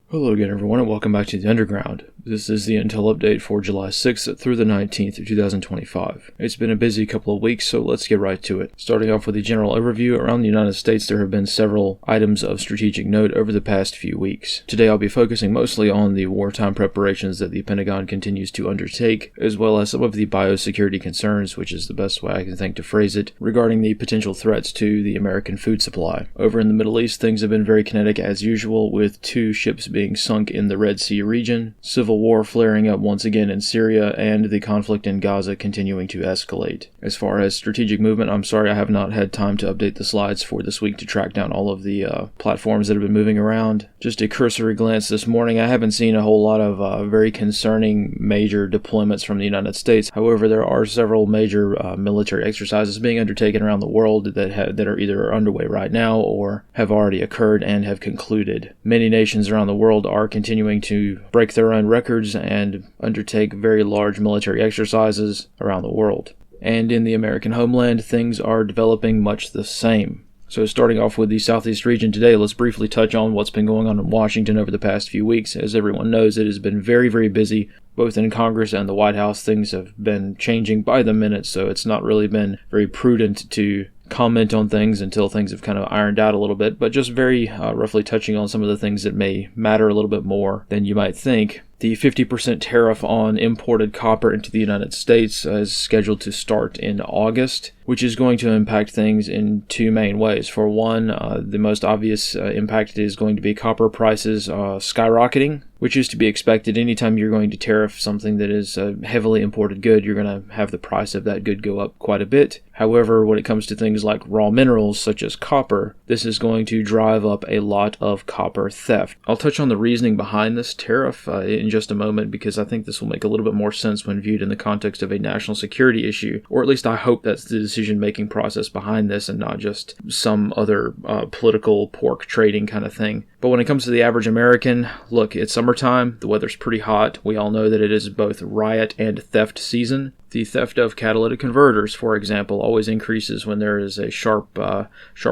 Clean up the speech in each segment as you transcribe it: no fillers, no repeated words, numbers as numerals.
Hello again everyone and welcome back to the Underground. This is the Intel update for July 6th through the 19th of 2025. It's been a busy couple of weeks, so let's get right to it. Starting off with the general overview, around the United States there have been several items of strategic note over the past few weeks. Today I'll be focusing mostly on the wartime preparations that the Pentagon continues to undertake, as well as some of the biosecurity concerns, which is the best way I can think to phrase it, regarding the potential threats to the American food supply. Over in the Middle East, things have been very kinetic as usual, with 2 ships being sunk in the Red Sea region, civil war flaring up once again in Syria, and the conflict in Gaza continuing to escalate. As far as strategic movement, I'm sorry I have not had time to update the slides for this week to track down all of the platforms that have been moving around. Just a cursory glance this morning, I haven't seen a whole lot of very concerning major deployments from the United States. However, there are several major military exercises being undertaken around the world that are either underway right now or have already occurred and have concluded. Many nations around the world are continuing to break their own records and undertake very large military exercises around the world. And in the American homeland, things are developing much the same. So starting off with the Southeast region today, let's briefly touch on what's been going on in Washington over the past few weeks. As everyone knows, it has been very, very busy, both in Congress and the White House. Things have been changing by the minute, so it's not really been very prudent to comment on things until things have kind of ironed out a little bit, but just very roughly touching on some of the things that may matter a little bit more than you might think. The 50% tariff on imported copper into the United States is scheduled to start in August, which is going to impact things in 2 main ways. For one, the most obvious impact is going to be copper prices skyrocketing, which is to be expected. Anytime you're going to tariff something that is a heavily imported good, you're going to have the price of that good go up quite a bit. However, when it comes to things like raw minerals such as copper, this is going to drive up a lot of copper theft. I'll touch on the reasoning behind this tariff in just a moment, because I think this will make a little bit more sense when viewed in the context of a national security issue, or at least I hope that's the decision-making process behind this and not just some other political pork trading kind of thing. But when it comes to the average American, look, it's summertime, the weather's pretty hot, we all know that it is both riot and theft season. The theft of catalytic converters, for example, always increases when there is a sharp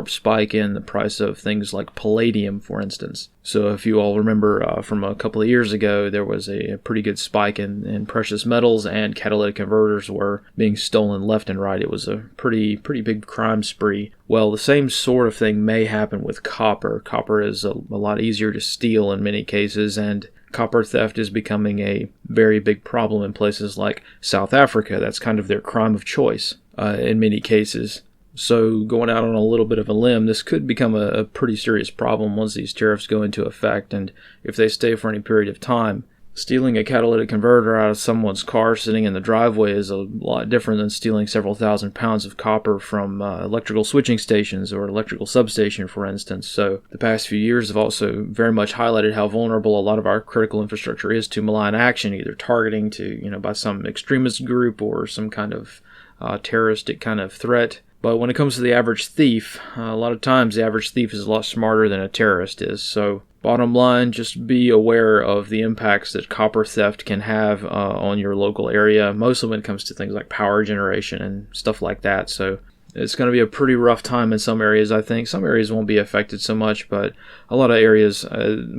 spike in the price of things like palladium, for instance. So if you all remember from a couple of years ago, there was a pretty good spike in precious metals, and catalytic converters were being stolen left and right. It was a pretty big crime spree. Well, the same sort of thing may happen with copper. Copper is a lot easier to steal in many cases, and copper theft is becoming a very big problem in places like South Africa. That's kind of their crime of choice in many cases. So going out on a little bit of a limb, this could become a pretty serious problem once these tariffs go into effect, and if they stay for any period of time. Stealing a catalytic converter out of someone's car sitting in the driveway is a lot different than stealing several thousand pounds of copper from electrical switching stations or electrical substation, for instance. So the past few years have also very much highlighted how vulnerable a lot of our critical infrastructure is to malign action, either targeting by some extremist group or some kind of terroristic kind of threat. But when it comes to the average thief, a lot of times the average thief is a lot smarter than a terrorist is. So bottom line, just be aware of the impacts that copper theft can have on your local area, mostly when it comes to things like power generation and stuff like that. So it's going to be a pretty rough time in some areas, I think. Some areas won't be affected so much, but a lot of areas,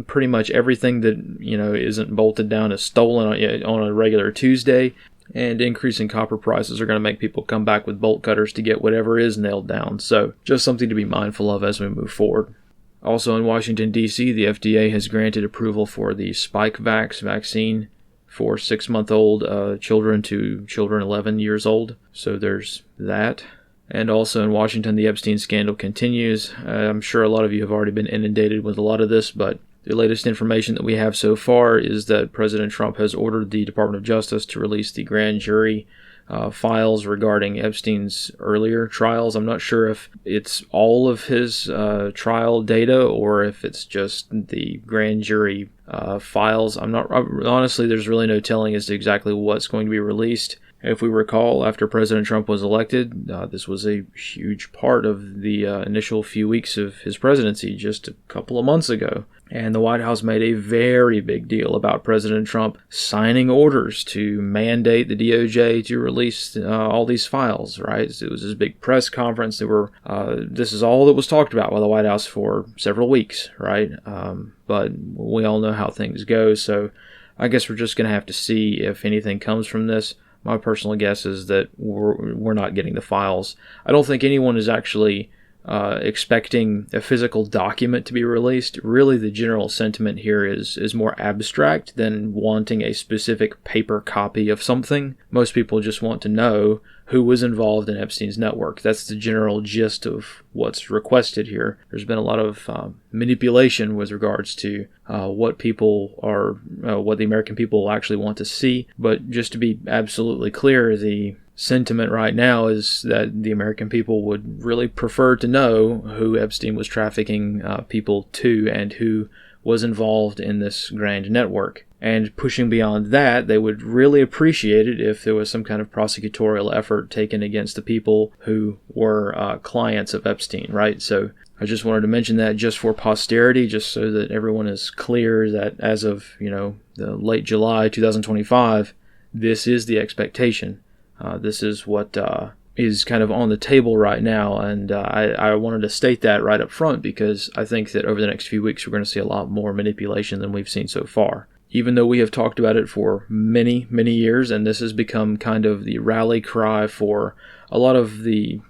pretty much everything that isn't bolted down is stolen on a regular Tuesday. And increasing copper prices are going to make people come back with bolt cutters to get whatever is nailed down. So just something to be mindful of as we move forward. Also in Washington, D.C., the FDA has granted approval for the Spikevax vaccine for 6-month-old children to children 11 years old. So there's that. And also in Washington, the Epstein scandal continues. I'm sure a lot of you have already been inundated with a lot of this, but the latest information that we have so far is that President Trump has ordered the Department of Justice to release the grand jury files regarding Epstein's earlier trials. I'm not sure if it's all of his trial data or if it's just the grand jury files. Honestly, there's really no telling as to exactly what's going to be released. If we recall, after President Trump was elected, this was a huge part of the initial few weeks of his presidency just a couple of months ago. And the White House made a very big deal about President Trump signing orders to mandate the DOJ to release all these files, right? So it was this big press conference. This is all that was talked about by the White House for several weeks, right? But we all know how things go, so I guess we're just going to have to see if anything comes from this. My personal guess is that we're not getting the files. I don't think anyone is actually expecting a physical document to be released. Really, the general sentiment here is more abstract than wanting a specific paper copy of something. Most people just want to know who was involved in Epstein's network. That's the general gist of what's requested here. There's been a lot of manipulation with regards to what the American people actually want to see. But just to be absolutely clear, the sentiment right now is that the American people would really prefer to know who Epstein was trafficking people to and who was involved in this grand network. And pushing beyond that, they would really appreciate it if there was some kind of prosecutorial effort taken against the people who were clients of Epstein, right? So I just wanted to mention that just for posterity, just so that everyone is clear that as of, the late July 2025, this is the expectation. This is what is kind of on the table right now, and I wanted to state that right up front because I think that over the next few weeks we're going to see a lot more manipulation than we've seen so far. Even though we have talked about it for many, many years, and this has become kind of the rally cry for a lot of the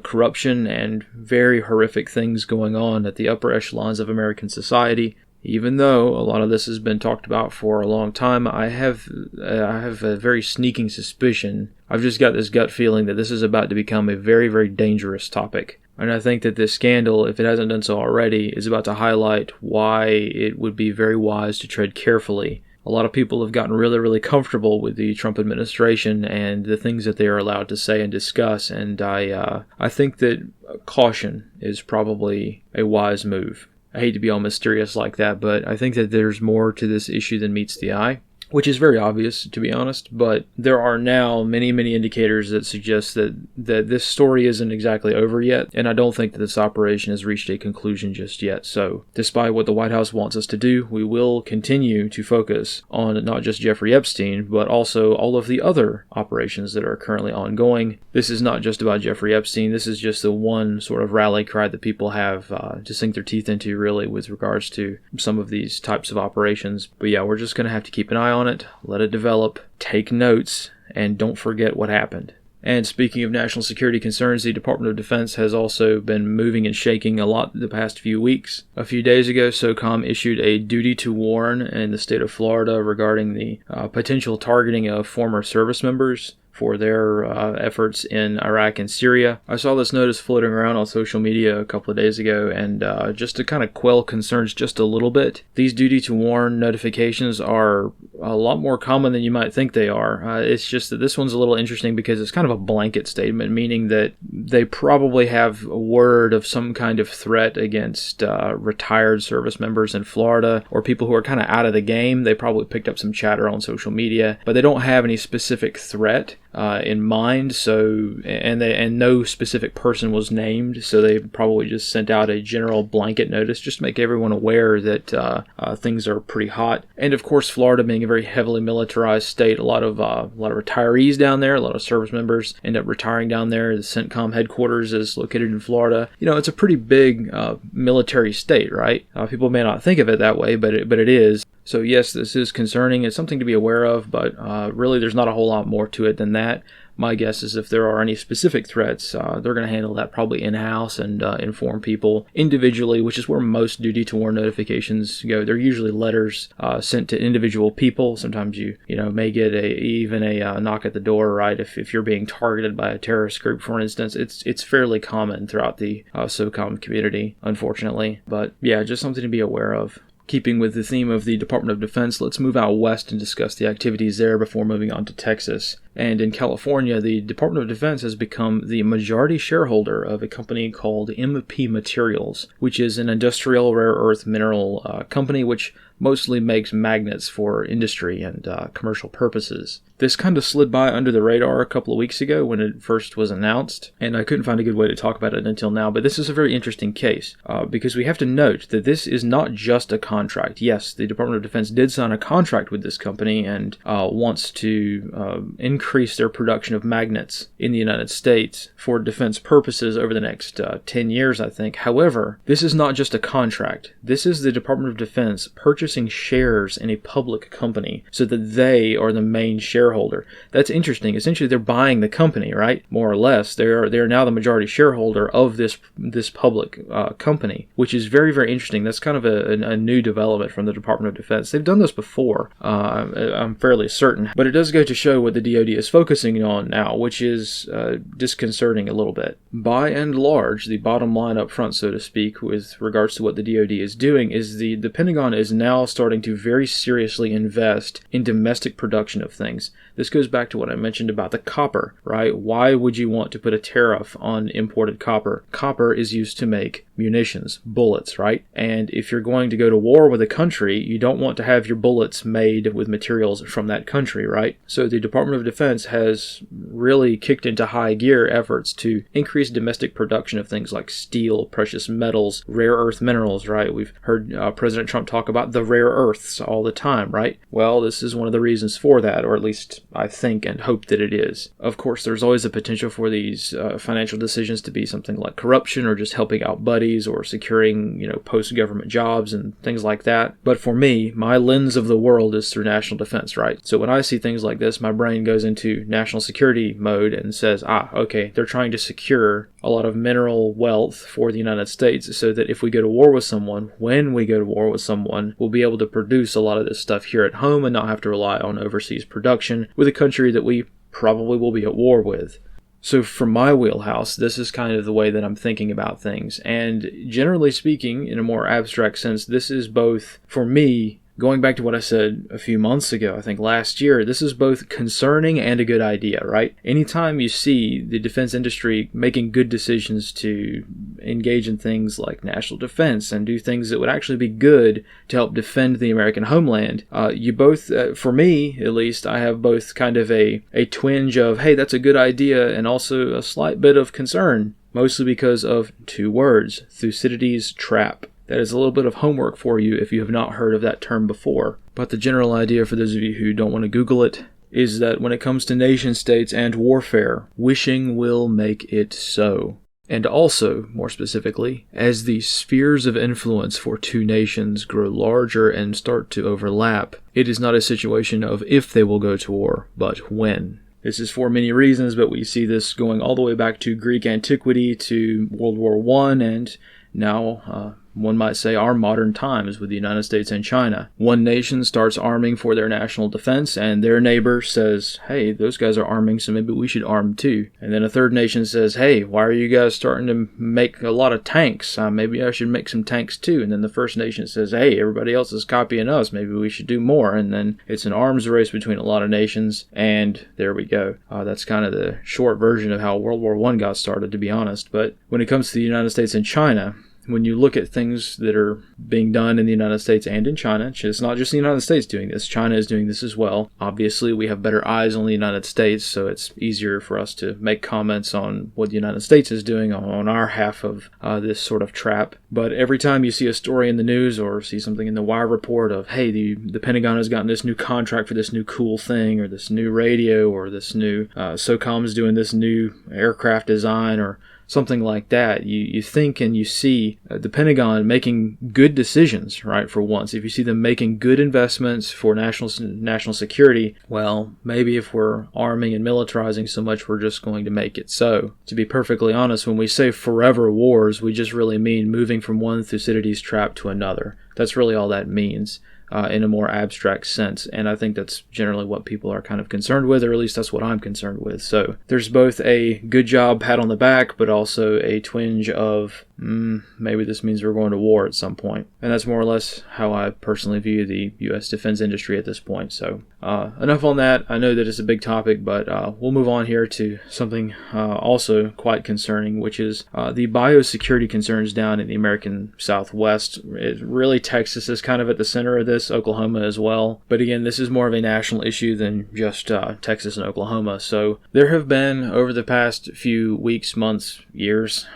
corruption and very horrific things going on at the upper echelons of American society. Even though a lot of this has been talked about for a long time, I have a very sneaking suspicion. I've just got this gut feeling that this is about to become a very, very dangerous topic. And I think that this scandal, if it hasn't done so already, is about to highlight why it would be very wise to tread carefully. A lot of people have gotten really, really comfortable with the Trump administration and the things that they are allowed to say and discuss, and I think that caution is probably a wise move. I hate to be all mysterious like that, but I think that there's more to this issue than meets the eye, which is very obvious, to be honest, but there are now many, many indicators that suggest that this story isn't exactly over yet, and I don't think that this operation has reached a conclusion just yet. So, despite what the White House wants us to do, we will continue to focus on not just Jeffrey Epstein, but also all of the other operations that are currently ongoing. This is not just about Jeffrey Epstein. This is just the one sort of rally cry that people have to sink their teeth into, really, with regards to some of these types of operations. But yeah, we're just going to have to keep an eye on it, let it develop, take notes, and don't forget what happened. And speaking of national security concerns, the Department of Defense has also been moving and shaking a lot the past few weeks. A few days ago, SOCOM issued a duty to warn in the state of Florida regarding the potential targeting of former service members for their efforts in Iraq and Syria. I saw this notice floating around on social media a couple of days ago, and just to kind of quell concerns just a little bit, these duty to warn notifications are a lot more common than you might think they are. It's just that this one's a little interesting because it's kind of a blanket statement, meaning that they probably have a word of some kind of threat against retired service members in Florida or people who are kind of out of the game. They probably picked up some chatter on social media, but they don't have any specific threat in mind, so and no specific person was named, so they probably just sent out a general blanket notice just to make everyone aware that things are pretty hot. And of course, Florida being a very heavily militarized state, a lot of retirees down there, a lot of service members end up retiring down there. The CENTCOM headquarters is located in Florida. It's a pretty big military state, right? People may not think of it that way, but it is. So yes, this is concerning. It's something to be aware of, but really there's not a whole lot more to it than that. My guess is if there are any specific threats, they're going to handle that probably in-house and inform people individually, which is where most duty to warn notifications go. They're usually letters sent to individual people. Sometimes you may get even a knock at the door, right? If you're being targeted by a terrorist group, for instance, it's fairly common throughout the SOCOM community, unfortunately. But yeah, just something to be aware of. Keeping with the theme of the Department of Defense, let's move out west and discuss the activities there before moving on to Texas. And in California, the Department of Defense has become the majority shareholder of a company called MP Materials, which is an industrial rare earth mineral company which mostly makes magnets for industry and commercial purposes. This kind of slid by under the radar a couple of weeks ago when it first was announced, and I couldn't find a good way to talk about it until now, but this is a very interesting case because we have to note that this is not just a contract. Yes, the Department of Defense did sign a contract with this company and wants to increase their production of magnets in the United States for defense purposes over the next 10 years, I think. However, this is not just a contract. This is the Department of Defense purchasing shares in a public company so that they are the main shareholder. That's interesting. Essentially, they're buying the company, right? More or less. They're now the majority shareholder of this public company, which is very, very interesting. That's kind of a new development from the Department of Defense. They've done this before, I'm fairly certain, but it does go to show what the DoD is focusing on now, which is disconcerting a little bit. By and large, the bottom line up front, so to speak, with regards to what the DoD is doing is the Pentagon is now starting to very seriously invest in domestic production of things. This goes back to what I mentioned about the copper, right? Why would you want to put a tariff on imported copper? Copper is used to make munitions, bullets, right? And if you're going to go to war with a country, you don't want to have your bullets made with materials from that country, right? So the Department of Defense has really kicked into high gear efforts to increase domestic production of things like steel, precious metals, rare earth minerals, right? We've heard President Trump talk about the rare earths all the time, right? Well, this is one of the reasons for that, or at least I think and hope that it is. Of course, there's always a potential for these financial decisions to be something like corruption or just helping out buddies or securing, post-government jobs and things like that. But for me, my lens of the world is through national defense, right? So when I see things like this, my brain goes into national security mode and says, okay, they're trying to secure a lot of mineral wealth for the United States so that if we go to war with someone, when we go to war with someone, we'll be able to produce a lot of this stuff here at home and not have to rely on overseas production with a country that we probably will be at war with. So from my wheelhouse, this is kind of the way that I'm thinking about things. And generally speaking, in a more abstract sense, this is both, for me, going back to what I said a few months ago, I think last year, this is both concerning and a good idea, right? Anytime you see the defense industry making good decisions to engage in things like national defense and do things that would actually be good to help defend the American homeland, you both, for me at least, I have both kind of a twinge of, hey, that's a good idea, and also a slight bit of concern, mostly because of two words, Thucydides trap. That is a little bit of homework for you if you have not heard of that term before. But the general idea, for those of you who don't want to Google it, is that when it comes to nation states and warfare, wishing will make it so. And also, more specifically, as the spheres of influence for two nations grow larger and start to overlap, it is not a situation of if they will go to war, but when. This is for many reasons, but we see this going all the way back to Greek antiquity, to World War I, and now one might say our modern times with the United States and China. One nation starts arming for their national defense, and their neighbor says, hey, those guys are arming, so maybe we should arm too. And then a third nation says, hey, why are you guys starting to make a lot of tanks? Maybe I should make some tanks too. And then the first nation says, hey, everybody else is copying us, maybe we should do more. And then it's an arms race between a lot of nations, and there we go. That's kind of the short version of how World War I got started, to be honest. But when it comes to the United States and China, when you look at things that are being done in the United States and in China, it's not just the United States doing this, China is doing this as well. Obviously, we have better eyes on the United States, so it's easier for us to make comments on what the United States is doing on our half of this sort of trap. But every time you see a story in the news or see something in the Wire report of, hey, the Pentagon has gotten this new contract for this new cool thing, or this new radio, or this new SOCOM is doing this new aircraft design, or something like that, you think and you see the Pentagon making good decisions, right, for once. If you see them making good investments for national security, well, maybe if we're arming and militarizing so much, we're just going to make it so. To be perfectly honest, when we say forever wars, we just really mean moving from one Thucydides trap to another. That's really all that means. In a more abstract sense, and I think that's generally what people are kind of concerned with, or at least that's what I'm concerned with. So there's both a good job, pat on the back, but also a twinge of maybe this means we're going to war at some point. And that's more or less how I personally view the U.S. defense industry at this point. So enough on that. I know that it's a big topic, but we'll move on here to something also quite concerning, which is the biosecurity concerns down in the American Southwest. Really, Texas is kind of at the center of this, Oklahoma as well. But again, this is more of a national issue than just Texas and Oklahoma. So there have been, over the past few weeks, months, years,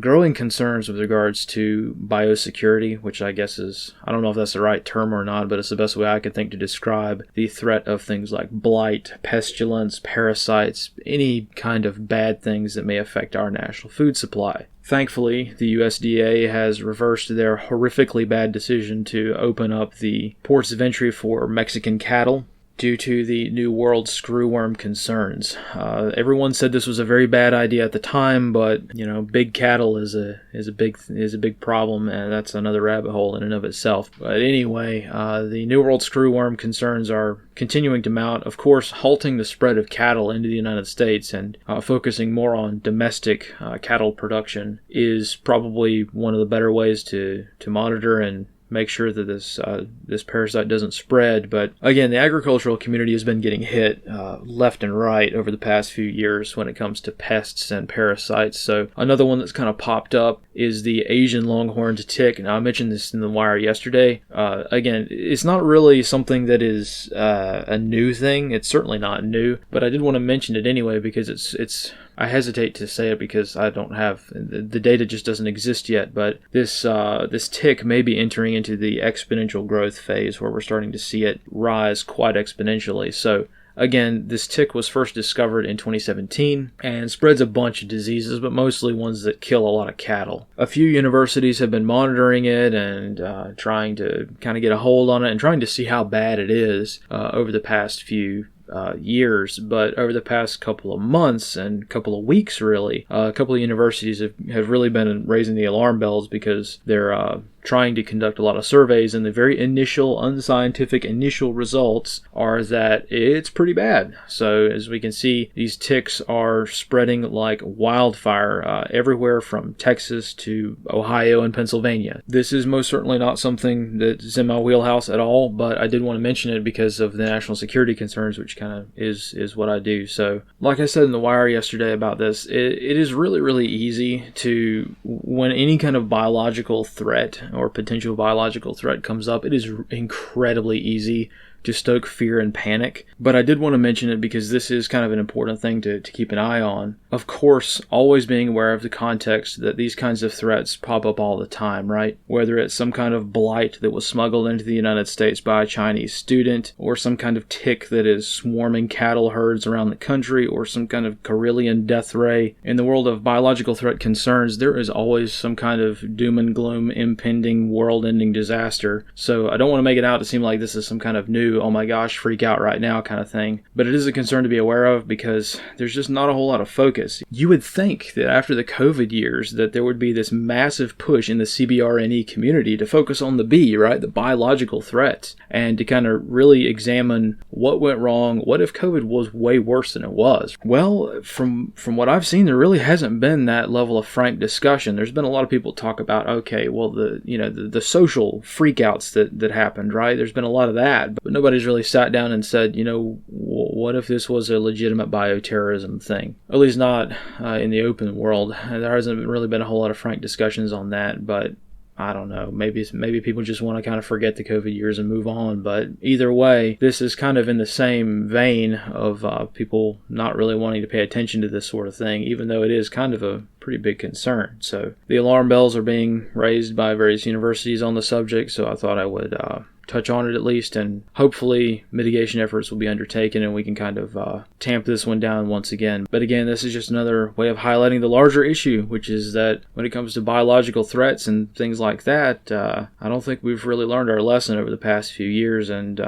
growing concerns with regards to biosecurity, which I guess is, I don't know if that's the right term or not, but it's the best way I can think to describe the threat of things like blight, pestilence, parasites, any kind of bad things that may affect our national food supply. Thankfully, the USDA has reversed their horrifically bad decision to open up the ports of entry for Mexican cattle due to the New World screwworm concerns. Everyone said this was a very bad idea at the time, but big cattle is a big problem, and that's another rabbit hole in and of itself. But anyway, the New World screwworm concerns are continuing to mount, of course, halting the spread of cattle into the United States and focusing more on domestic cattle production is probably one of the better ways to monitor and make sure that this parasite doesn't spread. But again, the agricultural community has been getting hit left and right over the past few years when it comes to pests and parasites. So another one that's kind of popped up is the Asian longhorned tick. Now, I mentioned this in the wire yesterday. Again, it's not really something that is a new thing. It's certainly not new, but I did want to mention it anyway because it's I hesitate to say it because I don't have the data, just doesn't exist yet, but this tick may be entering into the exponential growth phase where we're starting to see it rise quite exponentially. So again, this tick was first discovered in 2017 and spreads a bunch of diseases, but mostly ones that kill a lot of cattle. A few universities have been monitoring it and trying to kind of get a hold on it and trying to see how bad it is over the past few years, but over the past couple of months and couple of weeks, really, a couple of universities have really been raising the alarm bells because they're trying to conduct a lot of surveys, and the very unscientific initial results are that it's pretty bad. So as we can see, these ticks are spreading like wildfire everywhere from Texas to Ohio and Pennsylvania. This is most certainly not something that's in my wheelhouse at all, but I did want to mention it because of the national security concerns, which kind of is what I do. So like I said in the wire yesterday about this, it is really, really easy to, when any kind of biological threat or potential biological threat comes up, it is incredibly easy to stoke fear and panic. But I did want to mention it because this is kind of an important thing to keep an eye on. Of course, always being aware of the context that these kinds of threats pop up all the time, right? Whether it's some kind of blight that was smuggled into the United States by a Chinese student, or some kind of tick that is swarming cattle herds around the country, or some kind of Carillion death ray. In the world of biological threat concerns, there is always some kind of doom and gloom, impending, world-ending disaster. So I don't want to make it out to seem like this is some kind of new, oh my gosh, freak out right now kind of thing. But it is a concern to be aware of because there's just not a whole lot of focus. You would think that after the COVID years that there would be this massive push in the CBRNE community to focus on the B, right? The biological threats, and to kind of really examine what went wrong. What if COVID was way worse than it was? Well, from what I've seen, there really hasn't been that level of frank discussion. There's been a lot of people talk about, okay, well, the social freakouts that happened, right? There's been a lot of that, but nobody's really sat down and said, what if this was a legitimate bioterrorism thing? At least not in the open world. There hasn't really been a whole lot of frank discussions on that, but I don't know. Maybe people just want to kind of forget the COVID years and move on. But either way, this is kind of in the same vein of people not really wanting to pay attention to this sort of thing, even though it is kind of a pretty big concern. So the alarm bells are being raised by various universities on the subject, so I thought I would touch on it at least, and hopefully mitigation efforts will be undertaken and we can kind of tamp this one down once again. But again, this is just another way of highlighting the larger issue, which is that when it comes to biological threats and things like that, I don't think we've really learned our lesson over the past few years, and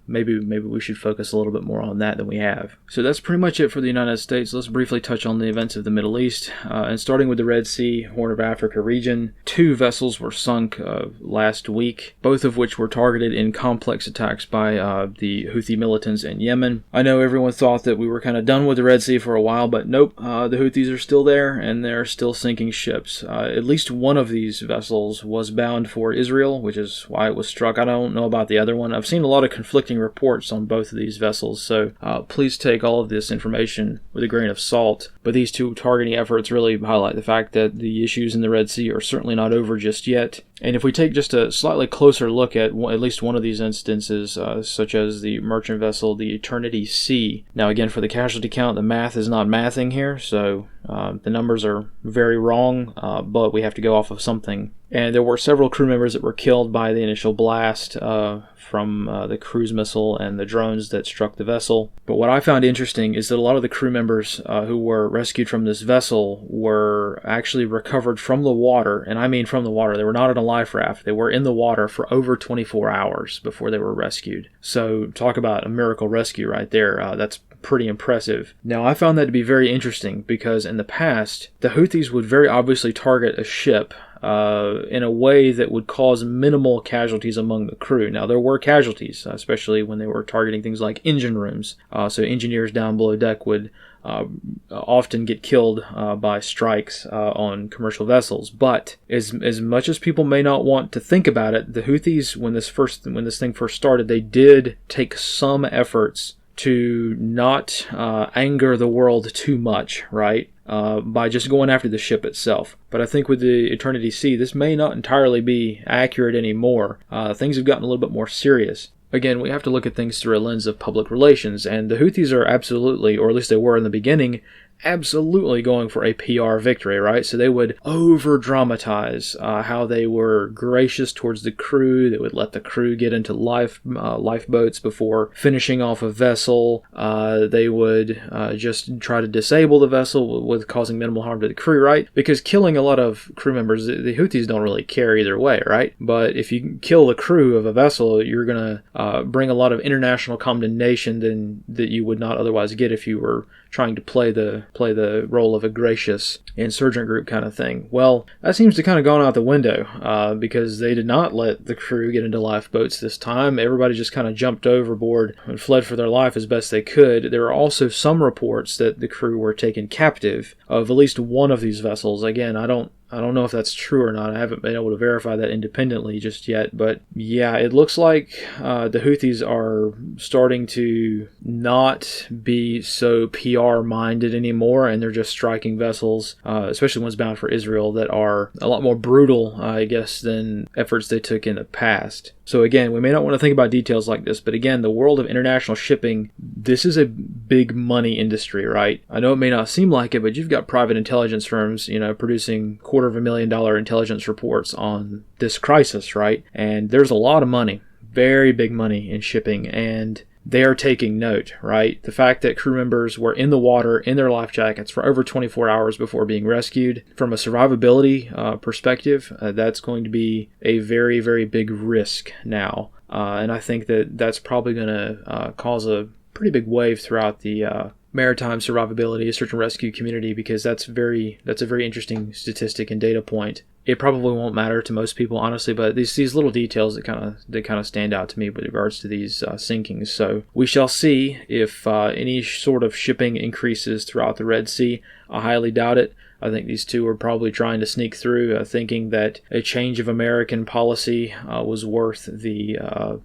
maybe we should focus a little bit more on that than we have. So that's pretty much it for the United States. Let's briefly touch on the events of the Middle East. And starting with the Red Sea, Horn of Africa region, 2 vessels were sunk last week, both of which were targeted in complex attacks by the Houthi militants in Yemen. I know everyone thought that we were kind of done with the Red Sea for a while, but nope, the Houthis are still there, and they're still sinking ships. At least one of these vessels was bound for Israel, which is why it was struck. I don't know about the other one. I've seen a lot of conflicting reports on both of these vessels, so please take all of this information with a grain of salt. But these 2 targeting efforts really highlight the fact that the issues in the Red Sea are certainly not over just yet. And if we take just a slightly closer look at least one of these instances, such as the merchant vessel, the Eternity Sea. Now again, for the casualty count, the math is not mathing here, so the numbers are very wrong, but we have to go off of something. And there were several crew members that were killed by the initial blast from the cruise missile and the drones that struck the vessel. But what I found interesting is that a lot of the crew members who were rescued from this vessel were actually recovered from the water, and I mean from the water. They were not in a life raft. They were in the water for over 24 hours before they were rescued. So talk about a miracle rescue right there. That's pretty impressive. Now, I found that to be very interesting because in the past, the Houthis would very obviously target a ship in a way that would cause minimal casualties among the crew. Now, there were casualties, especially when they were targeting things like engine rooms. So engineers down below deck would often get killed by strikes on commercial vessels. But as much as people may not want to think about it, the Houthis, when this thing first started, they did take some efforts to not anger the world too much, right? By just going after the ship itself. But I think with the Eternity Sea, this may not entirely be accurate anymore. Things have gotten a little bit more serious. Again, we have to look at things through a lens of public relations, and the Houthis are absolutely, or at least they were in the beginning, absolutely going for a PR victory, right? So they would over-dramatize how they were gracious towards the crew. They would let the crew get into lifeboats before finishing off a vessel. They would just try to disable the vessel with causing minimal harm to the crew, right? Because killing a lot of crew members, the Houthis don't really care either way, right? But if you kill the crew of a vessel, you're going to bring a lot of international condemnation that you would not otherwise get if you were trying to play the role of a gracious insurgent group kind of thing. Well, that seems to kind of gone out the window because they did not let the crew get into lifeboats this time. Everybody just kind of jumped overboard and fled for their life as best they could. There are also some reports that the crew were taken captive of at least one of these vessels. Again, I don't know if that's true or not. I haven't been able to verify that independently just yet. But yeah, it looks like the Houthis are starting to not be so PR-minded anymore, and they're just striking vessels, especially ones bound for Israel, that are a lot more brutal, I guess, than efforts they took in the past. So again, we may not want to think about details like this, but again, the world of international shipping, this is a big money industry, right? I know it may not seem like it, but you've got private intelligence firms, producing $250,000 intelligence reports on this crisis, right? And there's a lot of money, very big money in shipping, and they are taking note, right? The fact that crew members were in the water in their life jackets for over 24 hours before being rescued, from a survivability perspective, that's going to be a very, very big risk now. And I think that that's probably going to cause a pretty big wave throughout the maritime survivability search and rescue community, because that's a very interesting statistic and data point. It probably won't matter to most people, honestly, but these little details that kind of stand out to me with regards to these sinkings. So we shall see if any sort of shipping increases throughout the Red Sea. I highly doubt it. I think these two are probably trying to sneak through, thinking that a change of American policy was worth the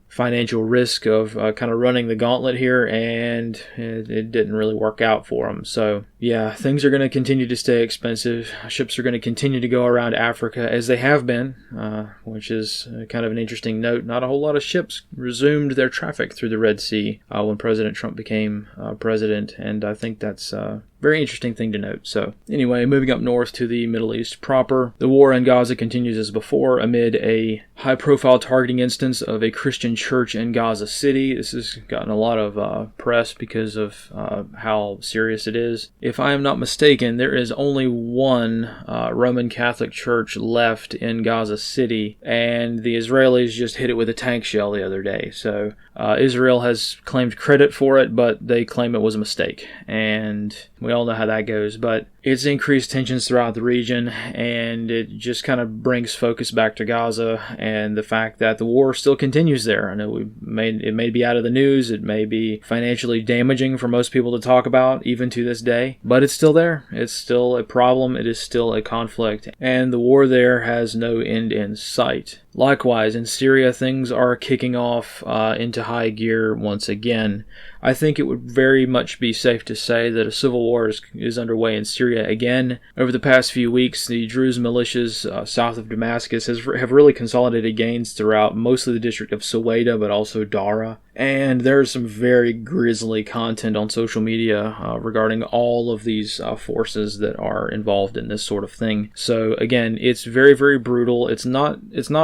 financial risk of kind of running the gauntlet here, and it didn't really work out for them. So yeah, things are going to continue to stay expensive. Ships are going to continue to go around Africa as they have been, which is kind of an interesting note. Not a whole lot of ships resumed their traffic through the Red Sea when President Trump became president, and I think that's very interesting thing to note. So anyway, moving up north to the Middle East proper, the war in Gaza continues as before amid a high-profile targeting instance of a Christian church in Gaza City. This has gotten a lot of press because of how serious it is. If I am not mistaken, there is only one Roman Catholic church left in Gaza City, and the Israelis just hit it with a tank shell the other day. So Israel has claimed credit for it, but they claim it was a mistake, and we all know how that goes. But it's increased tensions throughout the region, and it just kind of brings focus back to Gaza and the fact that the war still continues there. I know it may be out of the news, it may be financially damaging for most people to talk about, even to this day, but it's still there. It's still a problem. It is still a conflict, and the war there has no end in sight. Likewise, in Syria, things are kicking off into high gear once again. I think it would very much be safe to say that a civil war is underway in Syria again. Over the past few weeks, the Druze militias south of Damascus have really consolidated gains throughout mostly the district of Suwaida, but also Dara. And there's some very grisly content on social media regarding all of these forces that are involved in this sort of thing. So again, it's very, very brutal. It's not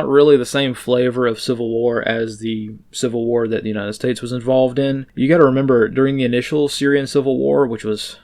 really the same flavor of civil war as the civil war that the United States was involved in. You got to remember, during the initial Syrian civil war, which was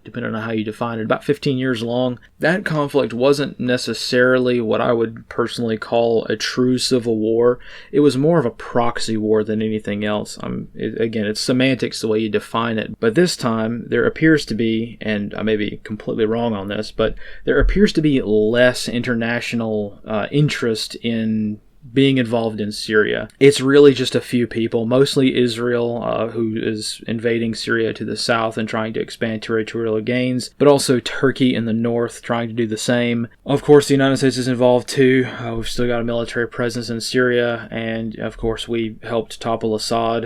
depending on how you define it, about 15 years long, that conflict wasn't necessarily what I would personally call a true civil war. It was more of a proxy war than anything else. Again, it's semantics the way you define it. But this time, there appears to be, and I may be completely wrong on this, but there appears to be less international interest in being involved in Syria. It's really just a few people, mostly Israel, who is invading Syria to the south and trying to expand territorial gains, but also Turkey in the north trying to do the same. Of course, the United States is involved too. We've still got a military presence in Syria, and of course we helped topple Assad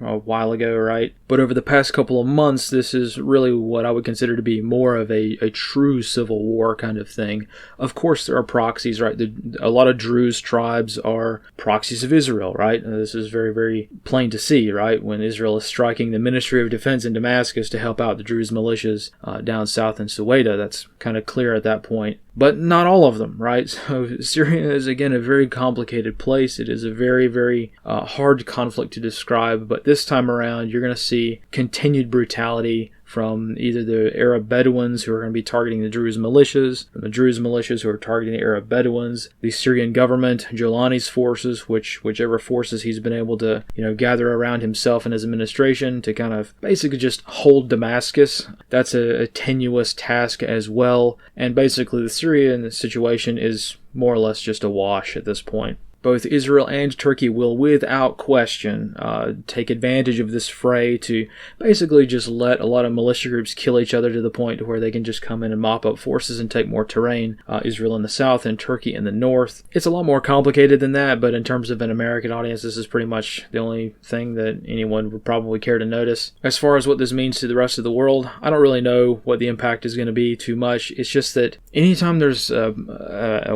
a while ago, right? But over the past couple of months, this is really what I would consider to be more of a true civil war kind of thing. Of course, there are proxies, right? A lot of Druze tribes are proxies of Israel, right? This is very, very plain to see, right? When Israel is striking the Ministry of Defense in Damascus to help out the Druze militias down south in Suwaida, that's kind of clear at that point. But not all of them, right? So Syria is, again, a very complicated place. It is a very, very hard conflict to describe. But this time around, you're going to see continued brutality from either the Arab Bedouins, who are going to be targeting the Druze militias, from the Druze militias who are targeting the Arab Bedouins, the Syrian government, Jolani's forces, whichever forces he's been able to, gather around himself and his administration to kind of basically just hold Damascus. That's a tenuous task as well. And basically the Syrian situation is more or less just a wash at this point. Both Israel and Turkey will, without question, take advantage of this fray to basically just let a lot of militia groups kill each other to the point to where they can just come in and mop up forces and take more terrain. Israel in the south and Turkey in the north. It's a lot more complicated than that, but in terms of an American audience, this is pretty much the only thing that anyone would probably care to notice. As far as what this means to the rest of the world, I don't really know what the impact is going to be too much. It's just that anytime there's a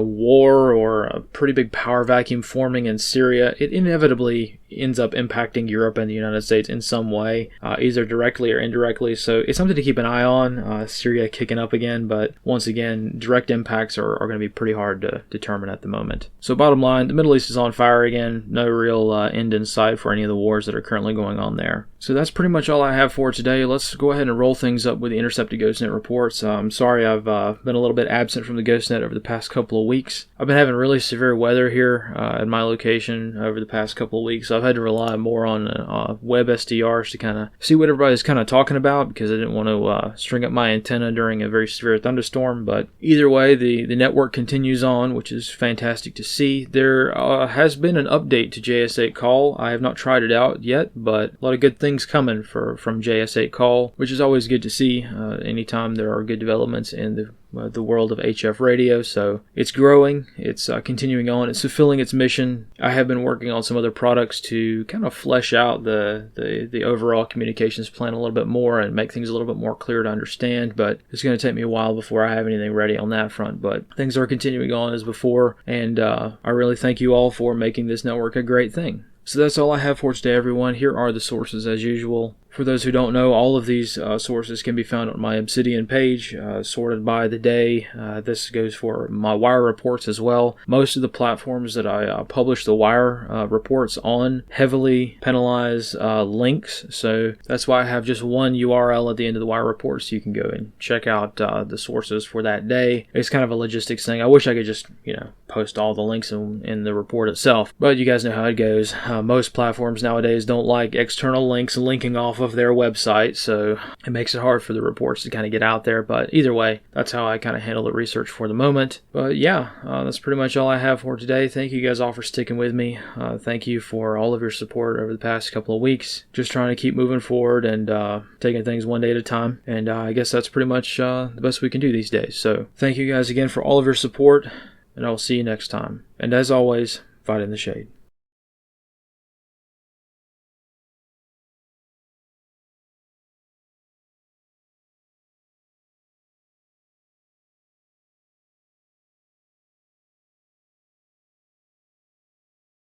war or a pretty big power vacuum forming in Syria, it inevitably ends up impacting Europe and the United States in some way, either directly or indirectly. So it's something to keep an eye on. Syria kicking up again, but once again, direct impacts are going to be pretty hard to determine at the moment. So bottom line, the Middle East is on fire again. No real end in sight for any of the wars that are currently going on there. So that's pretty much all I have for today. Let's go ahead and roll things up with the intercepted GhostNet reports. I'm sorry I've been a little bit absent from the GhostNet over the past couple of weeks. I've been having really severe weather here at my location over the past couple of weeks. I've had to rely more on web SDRs to kind of see what everybody's kind of talking about, because I didn't want to string up my antenna during a very severe thunderstorm. But either way, the network continues on, which is fantastic to see. There has been an update to JS8 Call. I have not tried it out yet, but a lot of good things coming from JS8 Call, which is always good to see anytime there are good developments in the world of HF radio. So it's growing, it's continuing on, it's fulfilling its mission. I have been working on some other products to kind of flesh out the overall communications plan a little bit more and make things a little bit more clear to understand, but it's going to take me a while before I have anything ready on that front. But things are continuing on as before, and I really thank you all for making this network a great thing. So that's all I have for today, everyone. Here are the sources as usual. For those who don't know, all of these sources can be found on my Obsidian page, sorted by the day. This goes for my wire reports as well. Most of the platforms that I publish the wire reports on heavily penalize links, so that's why I have just one URL at the end of the wire report, so you can go and check out the sources for that day. It's kind of a logistics thing. I wish I could just, post all the links in the report itself, but you guys know how it goes. Most platforms nowadays don't like external links linking off of their website, so it makes it hard for the reports to kind of get out there. But either way, that's how I kind of handle the research for the moment. But yeah, that's pretty much all I have for today. Thank you guys all for sticking with me. Thank you for all of your support over the past couple of weeks. Just trying to keep moving forward and taking things one day at a time. And I guess that's pretty much the best we can do these days. So thank you guys again for all of your support, and I'll see you next time. And as always, fight in the shade.